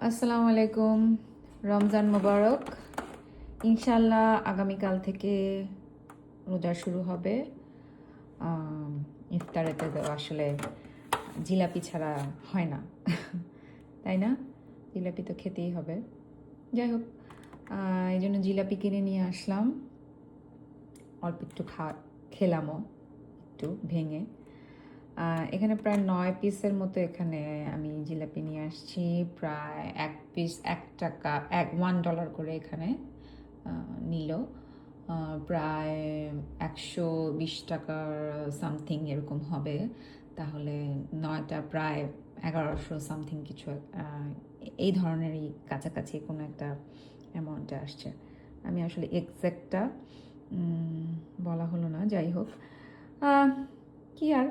আসসালামু আলাইকুম। রমজান মোবারক। ইনশাল্লাহ আগামীকাল থেকে রোজা শুরু হবে। আম, ইফতারেতে তো আসলে জিলাপি ছাড়া হয় না, তাই না? জিলাপি তো খেতেই হবে। যাই হোক, এই জন্য জিলাপি কিনে নিয়ে আসলাম। অল্প একটু খেলামও একটু ভেঙে। এখানে প্রায় 9 পিসের মতো এখানে আমি জিলাপি নিয়ে আসছি। প্রায় 1 পিস 1 টাকা, $1 করে এখানে নিল। প্রায় 120 টাকার সামথিং এরকম হবে। তাহলে 9টা প্রায় 1100 সামথিং কিছু এই ধরনেরই কাছাকাছি কোনো একটা অ্যামাউন্টে আসছে। আমি আসলে এক্স্যাক্টটা বলা হলো না। যাই হোক, কি আর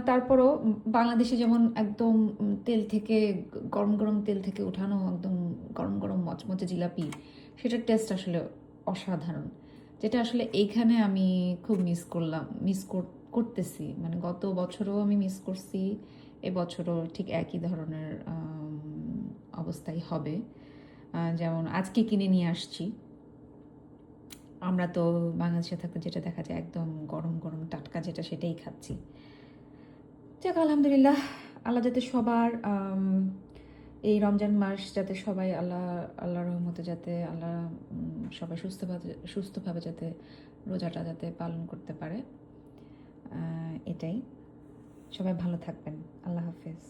তারপরও বাংলাদেশে যেমন একদম তেল থেকে গরম গরম তেল থেকে উঠানো একদম গরম গরম মচমচে জিলাপি, সেটার টেস্ট আসলে অসাধারণ। যেটা আসলে এইখানে আমি খুব করতেছি। মানে গত বছরও আমি মিস করছি, এবছরও ঠিক একই ধরনের অবস্থাই হবে। যেমন আজকে কিনে নিয়ে আসছি। আমরা তো বাংলাদেশে থাকতে যেটা দেখা যায় একদম গরম গরম টাটকা যেটা, সেটাই খাচ্ছি। যাক আলহামদুলিল্লাহ, আল্লাহ যাতে সবার এই রমজান মাস যাতে সবাই আল্লাহর রহমতে যাতে আল্লাহ সবাই সুস্থভাবে যাতে রোজাটা যাতে পালন করতে পারে, এটাই। সবাই ভালো থাকবেন। আল্লাহ হাফেজ।